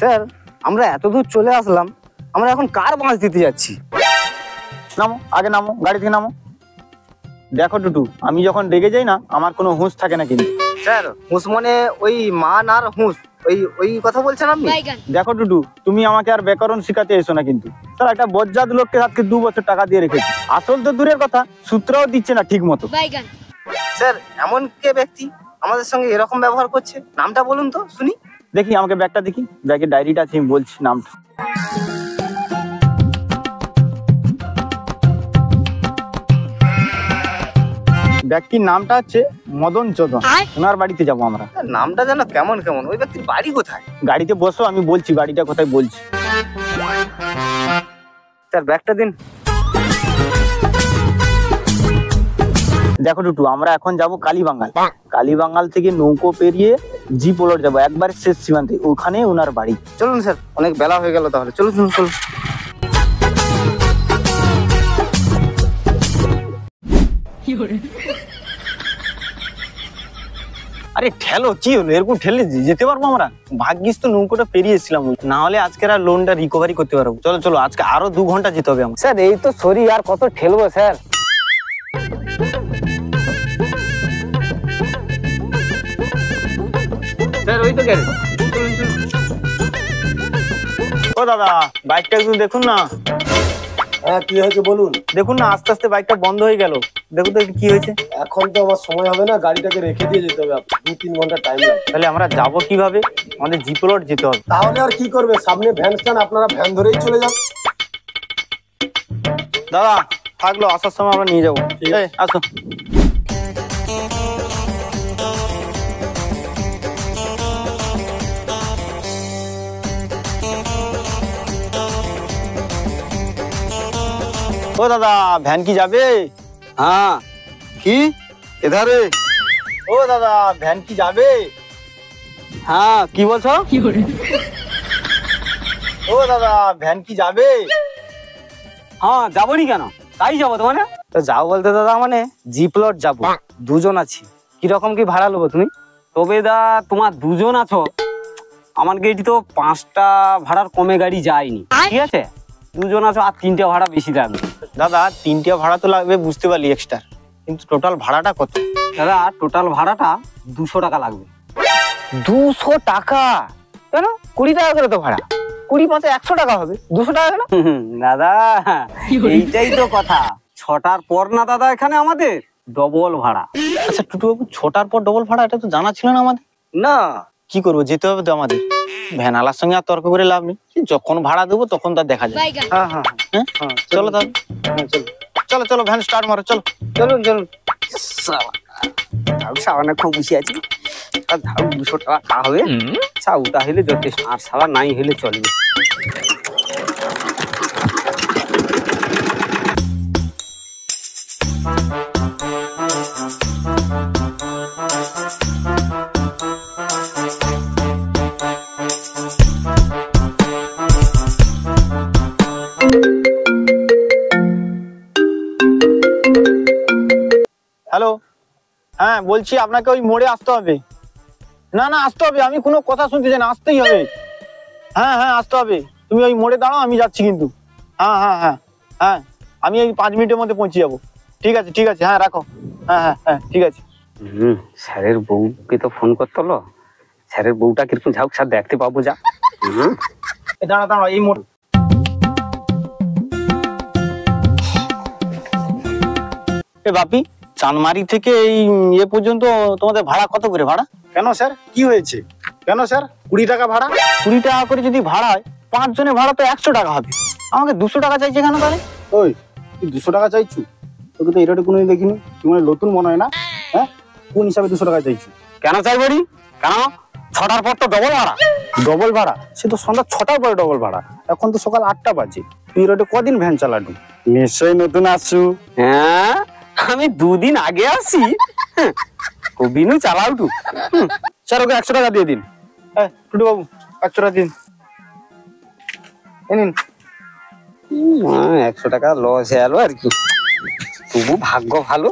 Sir আমরা এত দূর চলে আসলাম, আমরা এখন কার বাঁশ দিতে যাচ্ছি? নামো, আগে নামো, গাড়ি থেকে নামো। দেখো টুটু, আমি যখন রেগে যাই না আমার কোনো হুঁশ থাকে না কিন্তু। স্যার হুঁশ মানে ওই মান আর হুঁশ, ওই ওই কথা বলছেন আপনি? দেখো টুটু, তুমি আমাকে আর ব্যাকরণ শিখাতে এসো না কিন্তু। স্যার একটা বজ্জাত লোককে আজকে 2 বছর টাকা দিয়ে রেখেছি, আসল তো দূরের কথা সূত্রও দিচ্ছে না ঠিক মতো। স্যার এমন কে ব্যক্তি আমাদের সঙ্গে এরকম ব্যবহার করছে? নামটা বলুন তো শুনি। দেখি আমাকে ব্যাগটা দেখি, ব্যাগের ডায়েরিটা আছে, আমি বলছি নামটা। ব্যক্তির নামটা হচ্ছে মদন চোদন, ওনার বাড়িতে যাবো আমরা। নামটা যেন কেমন কেমন, ওই ব্যক্তির বাড়ি কোথায়? গাড়িতে বসো, আমি বলছি বাড়িটা কোথায় বলছি। স্যার ব্যাগটা দিন। দেখো টুটু, আমরা এখন যাব কালীবাঙ্গাল। কালীবাঙ্গাল থেকে নৌকো পেরিয়ে জি পোলট যাবো, একবার শেষ সীমান্তে, ওখানে ওনার বাড়ি। চলুন স্যার, অনেক বেলা হয়ে গেল তাহলে, চলুন চলুন চলুন। আরে ঠেলো, কি হলো? এরকম ঠেলে যেতে পারবো আমরা? ভাগ্যিস তো নৌকোটা পেরিয়ে এসেছিলাম, না হলে আজকের আর লোনটা রিকভারি করতে পারবো। চলো চলো, আজকে আরো 2 ঘন্টা যেতে হবে আমার। স্যার এই তো সরি, আর কত ঠেলবো স্যার? স্যার ওই তো গ্যারেজ। ও দাদা, বাইকটা একটু দেখুন না। হ্যাঁ কি হয়েছে বলুন। দেখুন না, আস্তে আস্তে বাইকটা বন্ধ হয়ে গেল, দেখুন তো কি হয়েছে। এখন তো আমার সময় হবে না, গাড়িটাকে রেখে দিয়ে যেতে হবে, 2-3 ঘন্টা টাইম লাগবে। তাহলে আমরা যাবো কিভাবে? আমাদের জি প্লট যেতে হবে। তাহলে আর কি করবে, সামনে ভ্যান স্ট্যান্ড, আপনারা ভ্যান ধরেই চলে যান। দাদা থাকলো, আসার সময় আমরা নিয়ে যাবো। এই, আসো। ও দাদা, ভ্যান কি যাবে? হ্যাঁ কি এধারে? ও দাদা, ভ্যান কি যাবে? হ্যাঁ কি বলছো? ও দাদা, ভ্যান কি যাবে? হ্যাঁ যাবনি কেন, তাই যাবো তো। মানে তো যাও বলতে দাদা, মানে জি প্লট যাবো, 2 জন আছি। কিরকম কি ভাড়া নেবো তুমি? তবে দা তোমার 2 জন আছো, আমার গাড়ি তো 5টা ভাড়ার কমে গাড়ি যায়নি, ঠিক আছে? 2 জন আছো আর 3টে ভাড়া বেশি লাগবে। দাদা 3টে ভাড়া তো লাগবে, বুঝতে পারলি, এক্সট্রা, কিন্তু টোটাল ভাড়াটা কত? দাদা টোটাল ভাড়াটা 200 টাকা লাগবে। 200 টাকা? কেন? 20 টাকা করে তো ভাড়া, 20 পাঁচে 100 টাকা হবে, 200 টাকা কেন? দাদা এইটাই তো কথা, 6টার পর না দাদা এখানে আমাদের ডবল ভাড়া। আচ্ছা টুটু বাবু, 6টার পর ডবল ভাড়া, এটা তো জানা ছিল না আমাদের। না কি করবো, যেতে হবে তো আমাদের। ভ্যানালার সঙ্গে আর তর্ক করে লাভ নেই, যখন ভাড়া দেবো তখন তার দেখা যায়। হ্যাঁ হ্যাঁ হ্যাঁ চলো তাহলে, চলো চলো ভ্যান স্টার্ট মারো, চলো চলুন চলুন। সাবানা খুব বসে আছি, আর ধারু 200 টাকা খা হবে, চাউটা হইলে যথেষ্ট, আর সাবা নাই হইলে চলবে। হ্যালো, হ্যাঁ বলছি আপনাকে ওই মোড়ে আসতে হবে। না না আসতে হবে, আমি কোনো কথা শুনতে চাই না, আসতেই হবে। হ্যাঁ হ্যাঁ আসতে হবে, তুমি ওই মোড়ে দাঁড়াও, আমি যাচ্ছি কিন্তু। হ্যাঁ হ্যাঁ হ্যাঁ হ্যাঁ, আমি এই 5 মিনিটের মধ্যে পৌঁছে যাবো। ঠিক আছে ঠিক আছে, হ্যাঁ রাখো। হ্যাঁ হ্যাঁ হ্যাঁ ঠিক আছে। স্যারের বউকে তো ফোন করতে হলো, স্যারের বউটা কিরকম ঝাউক স্যার দেখতে পাবো যা। দাঁড়া দাঁড়া, এই মোড়। এ বাপি, চানমারি থেকে এই এ পর্যন্ত তোমাদের ভাড়া কত করে ভাড়া? কেন স্যার, কি হয়েছে? কেন স্যার 20 টাকা ভাড়া? 20 টাকা করে যদি ভাড়া হয়, 5 জনের ভাড়া তো 100 টাকা হবে। আমাকে 200 টাকা চাইছে কেন তাহলে? ওই তুই 200 টাকা চাইছু? তোকে তো এটা কোনোদিন দেখিনি, তুই মানে নতুন মনে হয় না? হ্যাঁ, কোন হিসাবে 200 টাকা চাইছু? কেন চাইবো নি? কেন? 6টার পর তো ডবল ভাড়া। ডবল ভাড়া? সে তো সন্ধ্যা 6টার পরে ডবল ভাড়া, এখন তো সকাল 8টা বাজে। তুই রোডে কদিন ভ্যান চালাডু? নিশ্চয়ই নতুন আসছু। হ্যাঁ আমি 2 দিন আগে আসি, কবিনু চালাও টু। স্যার ওকে 100 টাকা দিয়ে দিন। হ্যাঁ টুটু বাবু, 100 টাকা দিন। নিন 100 টাকা লস এলো আর কি, তবু ভাগ্য ভালো,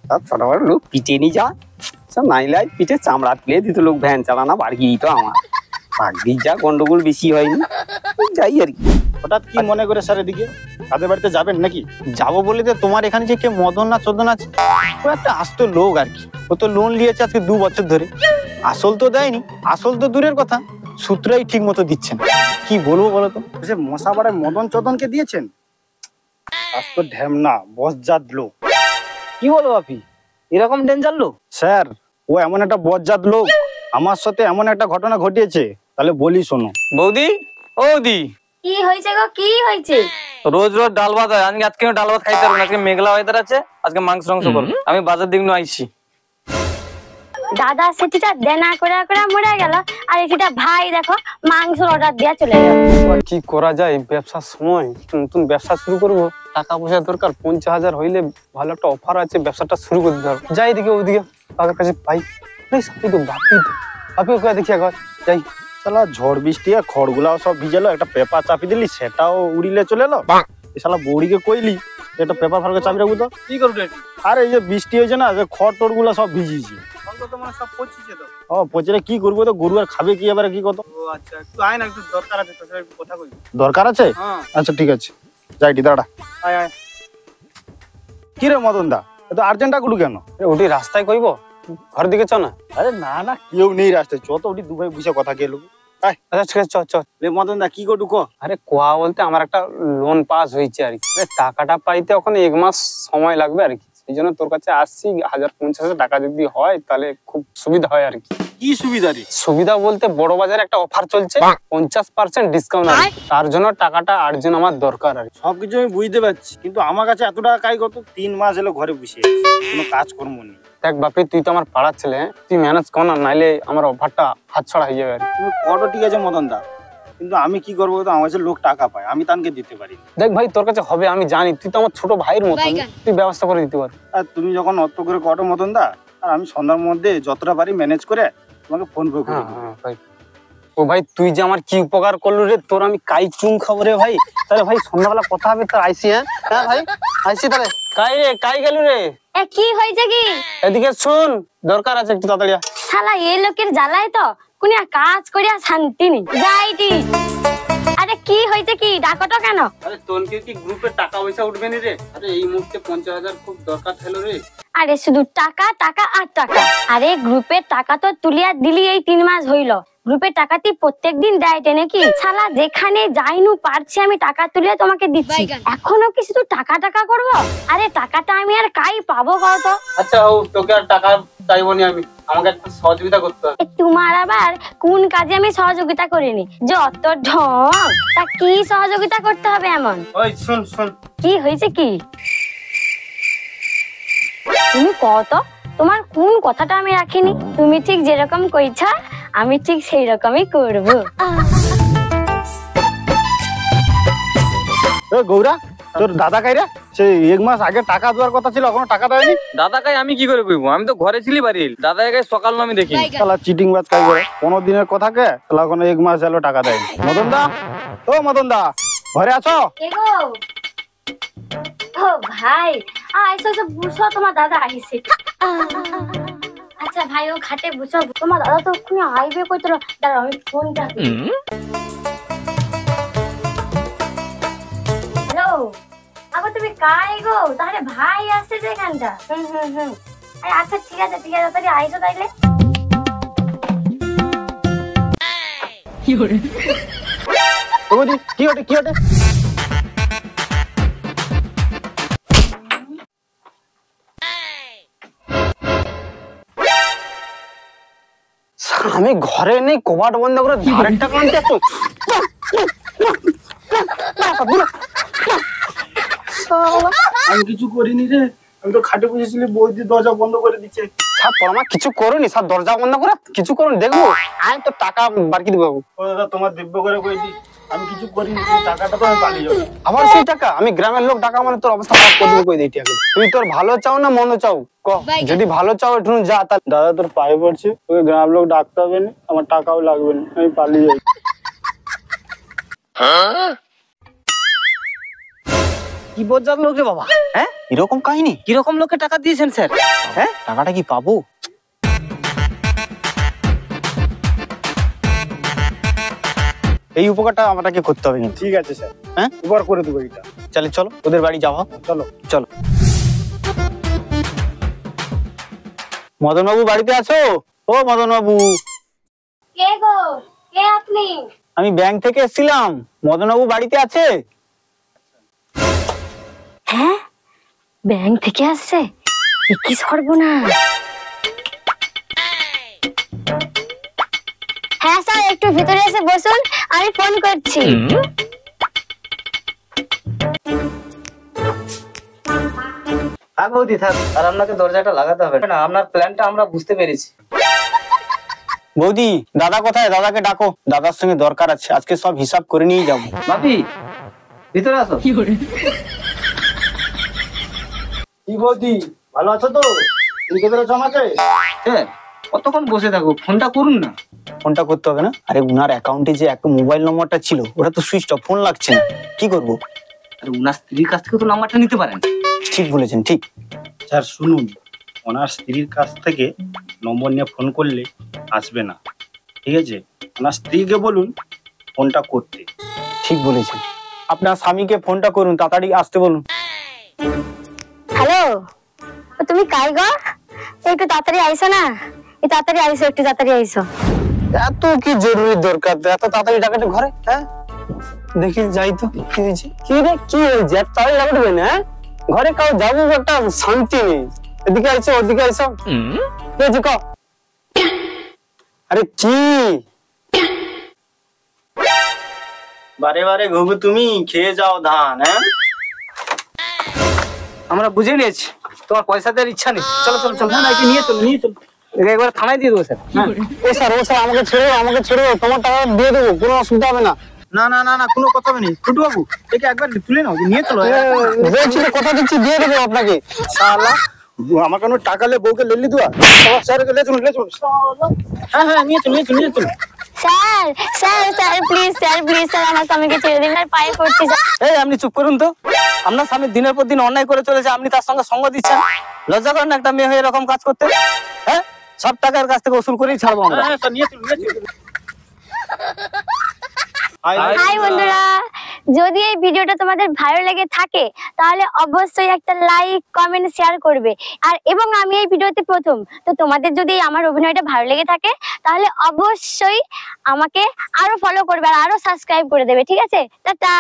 সব ছোট বড় লোক পিটে নি যা, সব নাইলাই পিঠে চামড়া তুলে দিত লোক, ভ্যান চালানা বাড়ি দিত আমার। ভাগ্যিস যা গন্ডগোল বেশি হয়নি, যাই আর কি। হঠাৎ কি মনে করে স্যার এদিকে তাদের বাড়িতে যাবেন নাকি? যাবো বলে তো তোমার এখানে যে কে মদন না চোদন আছে, ও একটা আস্ত লোক আর কি। ও তো লোন নিয়েছে আজকে 2 বছর ধরে, আসল তো দেয়নি, আসল তো দূরের কথা, সূত্রই ঠিক মতো দিচ্ছেন। কি বলবো বলো তো? সে মশাবাড়ায় মদন চদনকে দিয়েছেন? আজ তো ঢ্যামনা বজ্জাত লোক। কি বলো বাপি, এরকম ডেঞ্জার লোক? স্যার ও এমন একটা বজ্জাত লোক, আমার সাথে এমন একটা ঘটনা ঘটিয়েছে, তাহলে বলি শোনো। বৌদি, ও বৌদি, কি হয়েছে গো, কি হয়েছে? রোজ রোজ ডাল ভাত হয়, আজকে ডাল ভাত খাইতে পারবো না। আজকে মেঘলা ওয়েদার আছে, আজকে মাংস করবো। আমি বাজার দিক নিয়ে আইছি। দাদা সেটিটা দেনা করে করে মরে গেল, আর এটিটা ভাই দেখো মাংসের অর্ডার দিয়া চলে গেল। কি করা যায়? ব্যবসার সময় নতুন ব্যবসা শুরু করব, টাকা পয়সা দরকার। 50,000 হইলে ভালো একটা অফার আছে, ব্যবসাটা শুরু করে দিতে হবে। যাই এদিকে ওদিকে কাকার কাছে পাই। বাপি তো বাপি ওকে দেখি একবার যাই। শালা ঝড় বৃষ্টি আর খড়গুলাও সব ভিজেলো, একটা পেপার চাপি দিলি সেটাও উড়িলে চলে এলো। এ শালা বৌড়িকে কইলি যে একটা পেপার ফালকে চাপি রাখবো তো। কি করবে? আর এই যে বৃষ্টি হয়েছে না, যে খড় টড় গুলা সব ভিজিয়েছি। তোমার সব পচিছে তো। ও পচে কি করবো তো, গরু আর খাবে কি এবারে, কি কত ও আচ্ছা, একটু আয় না, একটু দরকার আছে তোর সাথে, একটু কথা কই। দরকার আছে? হ্যাঁ আচ্ছা ঠিক আছে, যাইটি দাঁড়া। আয় আয়। কি রে মদন দা, এত আর্জেন্ট ডাকুডু কেন? ওটি রাস্তায় কইব, ঘর দিকে চ না। আরে না না, কেউ নেই রাস্তায়, চত ওটি দুভাই বুঝে কথা কে লোক। আচ্ছা ঠিক আছে, চ চ। রে মদন দা কি করু কো? আরে কোয়া বলতে আমার একটা লোন পাস হয়েছে আর কি। টাকাটা পাইতে ওখানে 1 মাস সময় লাগবে আর কি, সেই জন্য তোর কাছে আসছি। 1,050 টাকা যদি হয় তাহলে খুব সুবিধা হয় আর কি। কি সুবিধা রে? সুবিধা বলতে বড় বাজারে একটা অফার চলছে, 50% ডিসকাউন্ট আছে, তার জন্য টাকাটা আর্জেন্ট আমার দরকার আর কি। সবকিছু আমি বুঝতে পারছি, কিন্তু আমার কাছে এত টাকা কাই কত? 3 মাস এলো ঘরে বসে আছি, কোনো কাজ কর্ম নেই। দেখ বাপি, তুই তো আমার পাড়ার ছেলে, তুই ম্যানেজ কর না, নাইলে আমার অফারটা হাতছাড়া হয়ে যাবে আর কি। তুমি কত ঠিক আছে মদন দা, কিন্তু আমি কি করবো তো, আমার কাছে লোক টাকা পায়, আমি তানকে দিতে পারি না। দেখ ভাই, তোর কাছে হবে আমি জানি, তুই তো আমার ছোট ভাইয়ের মতো, তুই ব্যবস্থা করে দিতে পারবি। আর তুমি যখন অত করে কটো মদন দা, আর আমি সন্ধ্যার মধ্যে যতটা পারি ম্যানেজ করে তোমাকে ফোন পে করে দেবো। ভাই, ও ভাই তুই যে আমার কি উপকার করলু রে, তোর আমি কাই চুম খাবো রে ভাই। তাহলে ভাই সন্ধ্যাবেলা কথা হবে, তোর আইসি। হ্যাঁ ভাই আইসি তাহলে। কাই রে, কাই গেল রে? এ কি হয়েছে কি? এদিকে শুন, দরকার আছে একটু তাড়াতাড়ি। শালা এই লোকের জ্বালায় তো কোনিয়া কাজ করিয়া শান্তি নেই, যাইটি। আরে কি হয়েছে কি, ডাকটো কেন? আরে তোর কি গ্রুপে টাকা পয়সা উঠবে নি রে? আরে এই মুহূর্তে 50,000 খুব দরকার ছিল রে। আরে শুধু টাকা টাকা আর টাকা। আরে গ্রুপের টাকা তো তুলিয়া দিলি, এই 3 মাস হইল। গ্রুপের টাকা তুই প্রত্যেকদিন দেয় নাকি? শালা যেখানে যাইনু পারছি আমি টাকা তুলে তোমাকে দিচ্ছি, এখনো কি শুধু টাকা টাকা করবো? আরে টাকাটা আমি আর কাই পাবো কত? আচ্ছা ও, তোকে আর টাকা চাইবো নি আমি, আমাকে একটু সহযোগিতা করতে হবে। তোমার আবার কোন কাজে আমি সহযোগিতা করিনি? যত ঢং, তা কি সহযোগিতা করতে হবে এমন? ওই শুন শুন, কি হয়েছে কি? তুমি কত, তোমার কোন কথাটা আমি রাখিনি? তুমি ঠিক যেরকম কইছ আমি ঠিক সেই রকমই করবো। গৌরা, তোর দাদা কাইরা সেই 1 মাস আগে টাকা দেওয়ার কথা ছিল, এখনো টাকা দেয়নি। দাদা কাই আমি কি করে কইবো? আমি তো ঘরে ছিলি বাড়ির। দাদা কাই সকাল আমি দেখি। শালা চিটিং বাজ কাই করে, 15 দিনের কথা কে শালা এখনো 1 মাস এলো টাকা দেয়নি। মদন দা, ও মদন দা, ঘরে আছো? এগো ও ভাই, আইসো সব বুঝো, তোমার দাদা আইছে। আচ্ছা ভাই, ও খাটে বুঝো, তোমার দাদা তো কোনো আইবে কই? তোর দাঁড়া, আমি ফোনটা হ্যালো। আবার তুমি কাই গো? তাহলে ভাই আসছে যেখানটা। আরে আচ্ছা ঠিক আছে ঠিক আছে, তাহলে আইসো তাইলে। ও বৌদি, কি হটে কি হটে? আমি ঘরে নেই, কবাট বন্ধ করে ধারের টাকা আনতে আসতো। আমি কিছু করিনি রে, আমি তো খাটে বসেছিলি, বৌদি দরজা বন্ধ করে দিচ্ছে। স্যার পরমা কিছু করুনি স্যার, দরজা বন্ধ করে কিছু করুন, দেখবো আমি তো টাকা বাকি দেবো। ও দাদা, তোমার দিব্য করে কইছি, আমি কিছু করিনি, তুমি টাকাটা তো আমি পালিয়ে যাবো। আবার সেই টাকা? আমি গ্রামের লোক টাকা মানে তোর অবস্থা খারাপ করে দেবো, কই দিই টাকা। তুই তোর ভালো চাও না মন্দ চাও ক? যদি ভালো চাও একটু যা। তাহলে দাদা তোর পায়ে পড়ছি, তোকে গ্রাম লোক ডাকতে হবে না, আমার টাকাও লাগবে না, আমি পালিয়ে যাই। কি বজ্জাত লোক রে বাবা? হ্যাঁ এরকম কাহিনী? কিরকম লোকে টাকা দিয়েছেন স্যার? হ্যাঁ, টাকাটা কি পাবো? এই উপকারটা আমাকে করতে হবে কিন্তু। ঠিক আছে স্যার, হ্যাঁ উপর করে দেবো এটা। চলে চলো ওদের বাড়ি যাবো। চলো। চলো। মদন বাবু বাড়িতে আছো? ও মদন বাবু, কে গো? কে আপনি? আমি ব্যাংক থেকে এসেছিলাম। মদন বাবু বাড়িতে আছে? হ্যাঁ, ব্যাংক থেকে আসছে? এ কি সর্বনাশ! হ্যাঁ স্যার, একটু ভিতরে এসে বসুন, আমি ফোন করছি। থাক বৌদি থাক, আর আপনাকে দরজাটা লাগাতে হবে না, আপনার প্ল্যানটা আমরা বুঝতে পেরেছি। বৌদি, দাদা কোথায়? দাদাকে ডাকো, দাদার সঙ্গে দরকার আছে, আজকে সব হিসাব করে নিয়ে যাবো। বাপি ভিতরে আসো। কি বৌদি, ভালো আছো তো? বুঝতে পেরেছো আমাকে? হ্যাঁ, কতক্ষণ বসে থাকো, ফোনটা করুন না। ফোনটা করতে হবে না? আরে উনার অ্যাকাউন্টে যে একটা মোবাইল নম্বরটা ছিল ওটা তো সুইচ অফ, ফোন লাগছে না, কি করবো? আরে উনার স্ত্রীর কাছ থেকে তো নাম্বারটা নিতে পারেন। ঠিক বলেছেন, ঠিক। স্যার শুনুন, ওনার স্ত্রীর কাছ থেকে নম্বর নিয়ে ফোন করলে আসবে না, ঠিক আছে? ওনার স্ত্রীকে বলুন ফোনটা করতে। ঠিক বলেছেন, আপনার স্বামীকে ফোনটা করুন, তাড়াতাড়ি আসতে বলুন। হ্যালো, তুমি কাই গো? একটু তাড়াতাড়ি আইসো না, একটু তাড়াতাড়ি আইসো, একটু তাড়াতাড়ি আইসো। এত কি জরুরি দরকার তো এত তাড়াতাড়ি টাকাটা ঘরে? হ্যাঁ দেখি যাই তো, কি হয়েছে? কি রে, কি হয়েছে? এত তাড়াতাড়ি টাকা দেবে না? ঘরে কাউ যাবো, একটা শান্তি নেই। এদিকে আইসো, ওদিকে আইসো। কি হয়েছে কও? আরে কি বারে বারে ঘুঘু তুমি খেয়ে যাও ধান, হ্যাঁ? আমরা বুঝে নিয়েছি, তোমার পয়সা দেওয়ার ইচ্ছা নেই। চলো চলো চলো। না না, একে নিয়ে চলো, নিয়ে চলো। একে একবার থানায় দিয়ে দেবো স্যার। ও স্যার, ও স্যার, আমাকে ছেড়ে দাও, আমাকে ছেড়ে দাও, তোমার টাকা দিয়ে দেবো, কোনো অসুবিধা হবে না। না না না না, কোনো কথা হবে না। ফুটু বাবু, একে একবার তুলে নাও, নিয়ে চলো। বলছি তো, কথা দিচ্ছি, দিয়ে দেবো আপনাকে। শালা, আমার কোনো টাকা লে বউকে লেলি দেওয়া। স্যারকে লে চলুন, লে চলুন। হ্যাঁ হ্যাঁ, নিয়ে চলো, নিয়ে চলো, নিয়ে চলো। Sir sir sir please, sir please, sir আমার স্বামীকে ছেড়ে দিন, আর পায়ে পড়ছি স্যার। এই আপনি চুপ করুন তো। আপনার স্বামী দিনের পর দিন অন্যায় করে চলেছে, আপনি তার সঙ্গে সঙ্গ দিচ্ছেন। লজ্জা করেন না একটা মেয়ে হয়ে এরকম কাজ করতে? হ্যাঁ, সব টাকার কাছ থেকে ওসুল করেই ছাড়বো আমরা। হ্যাঁ স্যার, নিয়ে চলো, নিয়ে চলো। হাই বন্ধুরা, যদি এই ভিডিওটা তোমাদের ভালো লেগে থাকে তাহলে অবশ্যই একটা লাইক, কমেন্ট, শেয়ার করবে। আর এবং আমি এই ভিডিওতে প্রথম, তো তোমাদের যদি আমার অভিনয়টা ভালো লেগে থাকে তাহলে অবশ্যই আমাকে আরো ফলো করবে আর আরো সাবস্ক্রাইব করে দেবে, ঠিক আছে? টাটা।